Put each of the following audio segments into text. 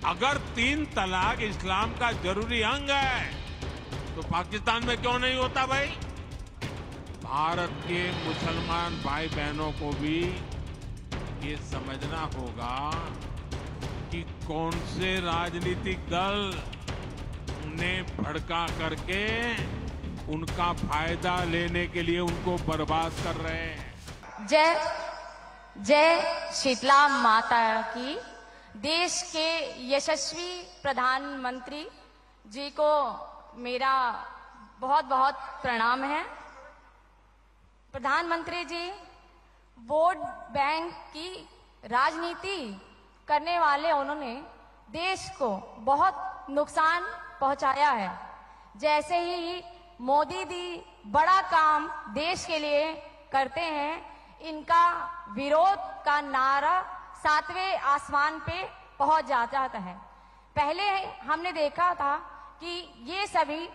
अगर 3 तलाक इस्लाम का जरूरी अंग है तो पाकिस्तान में क्यों नहीं होता भाई? भारत के मुसलमान भाई बहनों को भी ये समझना होगा कि कौन से राजनीतिक दल उन्हें भड़का करके उनका फायदा लेने के लिए उनको बर्बाद कर रहे हैं। जय जय शीतला माता की। देश के यशस्वी प्रधानमंत्री जी को मेरा बहुत बहुत प्रणाम है। प्रधानमंत्री जी वोट बैंक की राजनीति करने वाले उन्होंने देश को बहुत नुकसान पहुंचाया है। जैसे ही मोदी जी बड़ा काम देश के लिए करते हैं, इनका विरोध का नारा 7वें आसमान पे पहुंच जाता है। पहले हमने देखा था कि ये सभी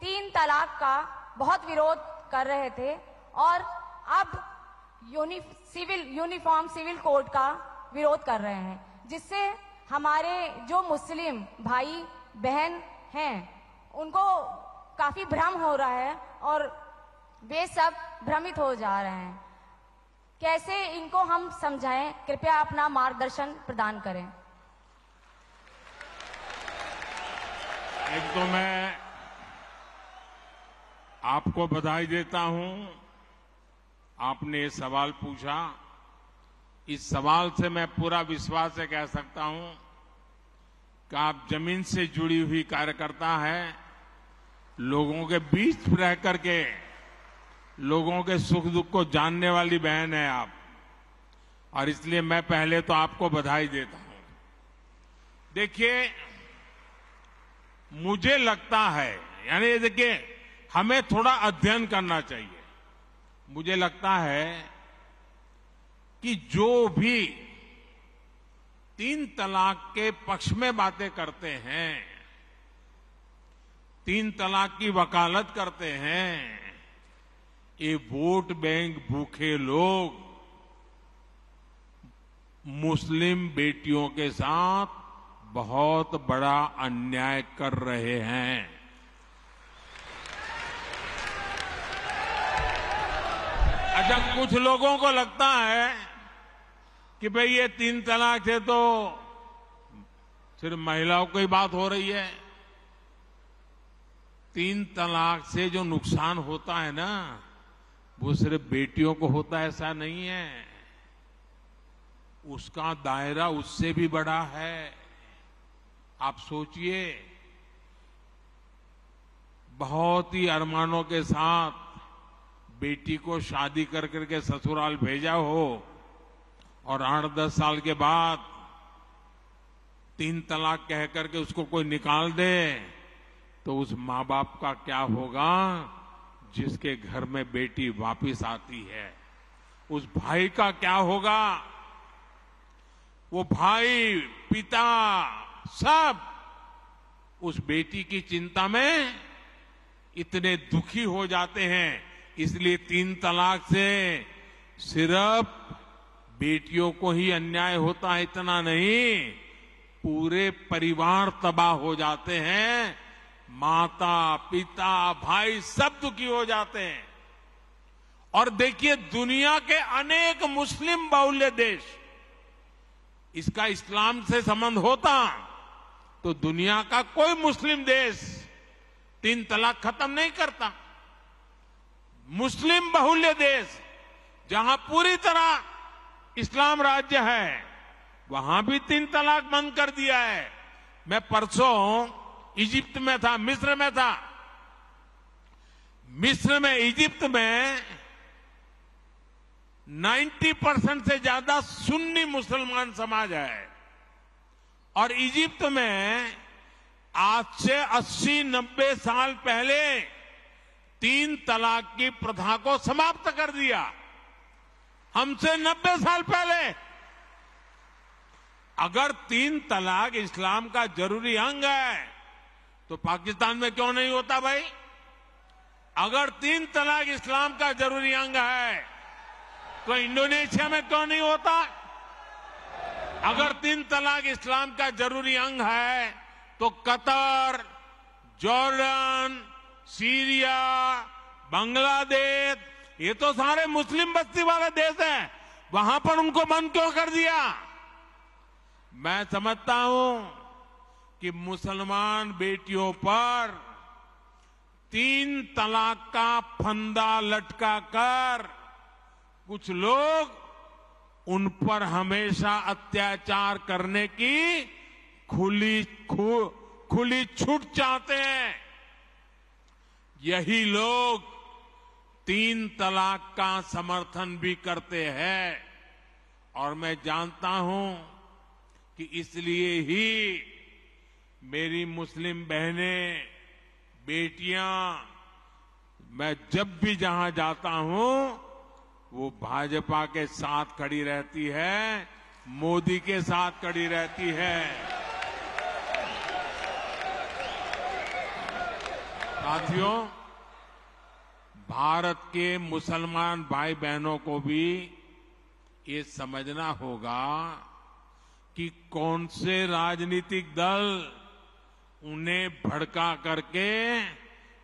3 तलाक का बहुत विरोध कर रहे थे और अब यूनिफॉर्म सिविल कोड का विरोध कर रहे हैं, जिससे हमारे जो मुस्लिम भाई बहन हैं उनको काफी भ्रम हो रहा है और वे सब भ्रमित हो जा रहे हैं। कैसे इनको हम समझाएं? कृपया अपना मार्गदर्शन प्रदान करें। एक तो मैं आपको बधाई देता हूं, आपने ये सवाल पूछा। इस सवाल से मैं पूरा विश्वास से कह सकता हूं कि आप जमीन से जुड़ी हुई कार्यकर्ता हैं, लोगों के बीच रह करके लोगों के सुख दुख को जानने वाली बहन है आप, और इसलिए मैं पहले तो आपको बधाई देता हूं। देखिए, मुझे लगता है, यानी देखिए, हमें थोड़ा अध्ययन करना चाहिए। मुझे लगता है कि जो भी 3 तलाक के पक्ष में बातें करते हैं, 3 तलाक की वकालत करते हैं, ये वोट बैंक भूखे लोग मुस्लिम बेटियों के साथ बहुत बड़ा अन्याय कर रहे हैं। अच्छा, कुछ लोगों को लगता है कि भाई ये 3 तलाक से तो सिर्फ महिलाओं की बात हो रही है। 3 तलाक से जो नुकसान होता है ना, वो सिर्फ बेटियों को होता है ऐसा नहीं है, उसका दायरा उससे भी बड़ा है। आप सोचिए, बहुत ही अरमानों के साथ बेटी को शादी कर करके ससुराल भेजा हो और 8-10 साल के बाद 3 तलाक कह करके उसको कोई निकाल दे, तो उस माँ बाप का क्या होगा जिसके घर में बेटी वापिस आती है? उस भाई का क्या होगा? वो भाई, पिता, सब उस बेटी की चिंता में इतने दुखी हो जाते हैं। इसलिए 3 तलाक से सिर्फ बेटियों को ही अन्याय होता है इतना नहीं, पूरे परिवार तबाह हो जाते हैं। माता, पिता, भाई सब दुखी हो जाते हैं। और देखिए, दुनिया के अनेक मुस्लिम बाहुल्य देश, इसका इस्लाम से संबंध होता तो दुनिया का कोई मुस्लिम देश 3 तलाक खत्म नहीं करता। मुस्लिम बाहुल्य देश जहां पूरी तरह इस्लाम राज्य है, वहां भी 3 तलाक बंद कर दिया है। मैं परसों इजिप्ट में था, मिस्र में था। मिस्र में, इजिप्ट में 90% से ज्यादा सुन्नी मुसलमान समाज है और इजिप्ट में आज से 80-90 साल पहले 3 तलाक की प्रथा को समाप्त कर दिया। हमसे 90 साल पहले। अगर 3 तलाक इस्लाम का जरूरी अंग है तो पाकिस्तान में क्यों नहीं होता भाई? अगर 3 तलाक इस्लाम का जरूरी अंग है तो इंडोनेशिया में क्यों नहीं होता? अगर 3 तलाक इस्लाम का जरूरी अंग है तो कतर, जॉर्डन, सीरिया, बांग्लादेश, ये तो सारे मुस्लिम बस्ती वाले देश हैं, वहां पर उनको बंद क्यों कर दिया? मैं समझता हूं कि मुसलमान बेटियों पर 3 तलाक का फंदा लटका कर कुछ लोग उन पर हमेशा अत्याचार करने की खुली छूट चाहते हैं। यही लोग 3 तलाक का समर्थन भी करते हैं और मैं जानता हूं कि इसलिए ही मेरी मुस्लिम बहनें, बेटियां, मैं जब भी जहां जाता हूं वो भाजपा के साथ खड़ी रहती है, मोदी के साथ खड़ी रहती है। साथियों, भारत के मुसलमान भाई बहनों को भी ये समझना होगा कि कौन से राजनीतिक दल उन्हें भड़का करके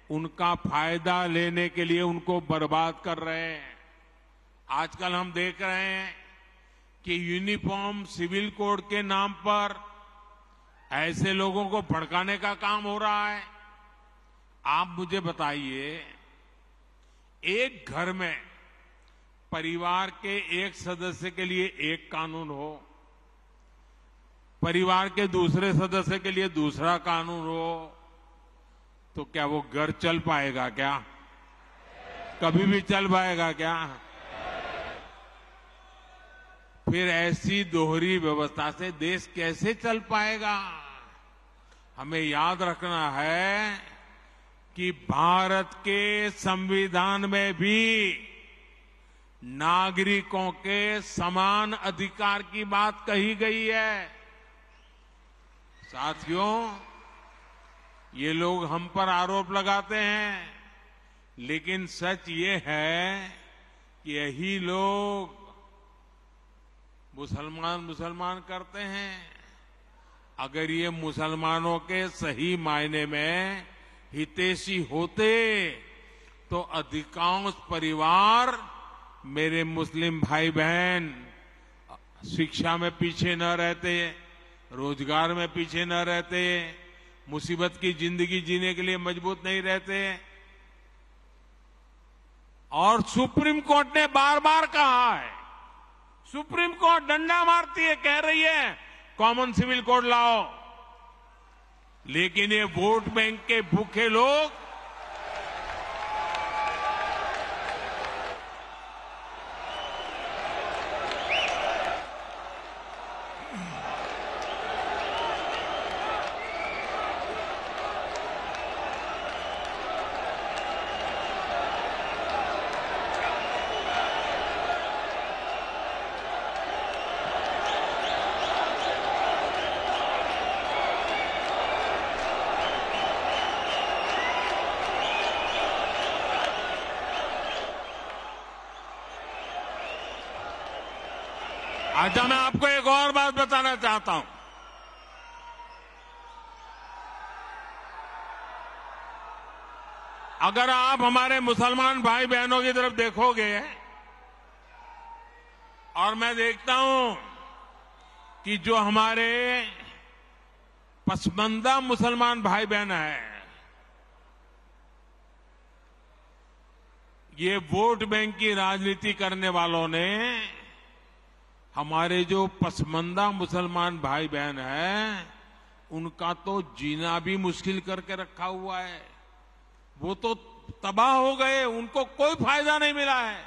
उनका फायदा लेने के लिए उनको बर्बाद कर रहे हैं। आजकल हम देख रहे हैं कि यूनिफॉर्म सिविल कोड के नाम पर ऐसे लोगों को भड़काने का काम हो रहा है। आप मुझे बताइए, एक घर में परिवार के एक सदस्य के लिए एक कानून हो, परिवार के दूसरे सदस्य के लिए दूसरा कानून हो, तो क्या वो घर चल पाएगा क्या? कभी भी चल पाएगा क्या? फिर ऐसी दोहरी व्यवस्था से देश कैसे चल पाएगा? हमें याद रखना है कि भारत के संविधान में भी नागरिकों के समान अधिकार की बात कही गई है। साथियों, ये लोग हम पर आरोप लगाते हैं, लेकिन सच ये है कि यही लोग मुसलमान करते हैं। अगर ये मुसलमानों के सही मायने में हितैषी होते तो अधिकांश परिवार, मेरे मुस्लिम भाई बहन, शिक्षा में पीछे न रहते, रोजगार में पीछे न रहते, मुसीबत की जिंदगी जीने के लिए मजबूत नहीं रहते। और सुप्रीम कोर्ट ने बार बार कहा है, सुप्रीम कोर्ट डंडा मारती है, कह रही है कॉमन सिविल कोड लाओ, लेकिन ये वोट बैंक के भूखे लोग अच्छा, मैं आपको एक और बात बताना चाहता हूं। अगर आप हमारे मुसलमान भाई बहनों की तरफ देखोगे और मैं देखता हूं कि जो हमारे पसमंदा मुसलमान भाई बहन हैं, ये वोट बैंक की राजनीति करने वालों ने हमारे जो पसमंदा मुसलमान भाई बहन हैं, उनका तो जीना भी मुश्किल करके रखा हुआ है। वो तो तबाह हो गए, उनको कोई फायदा नहीं मिला है।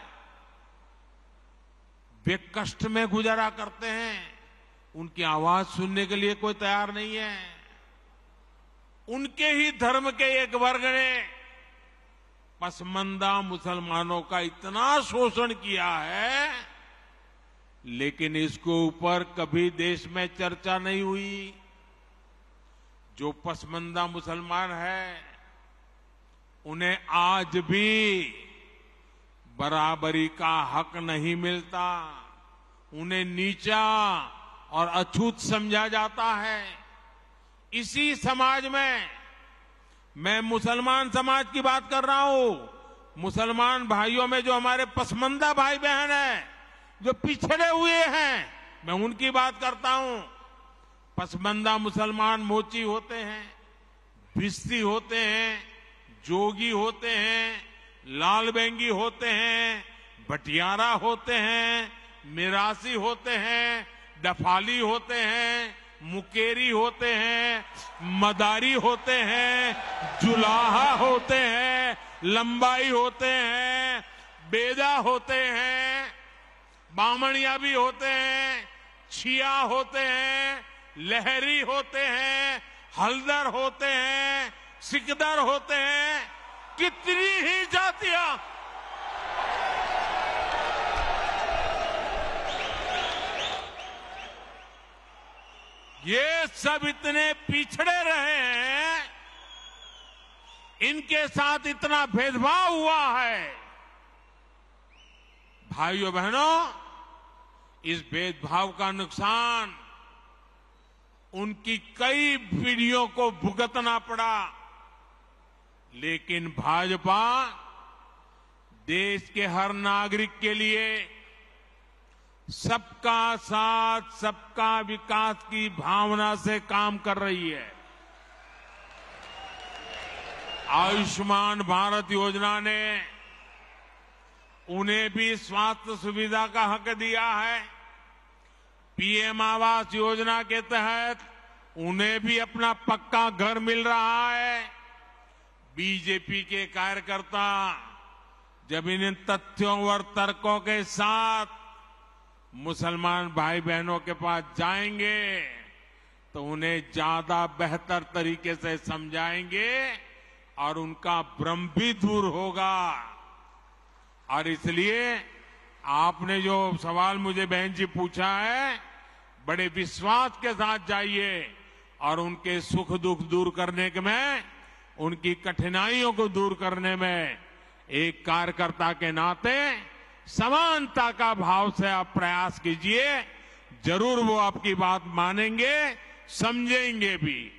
वे कष्ट में गुजारा करते हैं, उनकी आवाज सुनने के लिए कोई तैयार नहीं है। उनके ही धर्म के एक वर्ग ने पसमंदा मुसलमानों का इतना शोषण किया है, लेकिन इसके ऊपर कभी देश में चर्चा नहीं हुई। जो पसमंदा मुसलमान है, उन्हें आज भी बराबरी का हक नहीं मिलता, उन्हें नीचा और अछूत समझा जाता है। इसी समाज में मैं मुसलमान समाज की बात कर रहा हूं। मुसलमान भाइयों में जो हमारे पसमंदा भाई बहन हैं, जो पिछड़े हुए हैं, मैं उनकी बात करता हूं। पसमंदा मुसलमान मोची होते हैं, भिस्ती होते हैं, जोगी होते हैं, लाल बेंगी होते हैं, भटियारा होते हैं, मिरासी होते हैं, डफाली होते हैं, मुकेरी होते हैं, मदारी होते हैं, जुलाहा होते हैं, लंबाई होते हैं, बेदा होते हैं, बामणिया भी होते हैं, छिया होते हैं, लहरी होते हैं, हल्दर होते हैं, सिकदर होते हैं, कितनी ही जातियां। ये सब इतने पिछड़े रहे हैं, इनके साथ इतना भेदभाव हुआ है। भाइयों बहनों, इस भेदभाव का नुकसान उनकी कई पीढ़ियों को भुगतना पड़ा, लेकिन भाजपा देश के हर नागरिक के लिए सबका साथ सबका विकास की भावना से काम कर रही है। आयुष्मान भारत योजना ने उन्हें भी स्वास्थ्य सुविधा का हक दिया है। पीएम आवास योजना के तहत उन्हें भी अपना पक्का घर मिल रहा है। बीजेपी के कार्यकर्ता जब इन तथ्यों और तर्कों के साथ मुसलमान भाई बहनों के पास जाएंगे तो उन्हें ज्यादा बेहतर तरीके से समझाएंगे और उनका भ्रम भी दूर होगा। और इसलिए आपने जो सवाल मुझे बहन जी पूछा है, बड़े विश्वास के साथ जाइए और उनके सुख दुख दूर करने में, उनकी कठिनाइयों को दूर करने में एक कार्यकर्ता के नाते समानता का भाव से आप प्रयास कीजिए। जरूर वो आपकी बात मानेंगे, समझेंगे भी।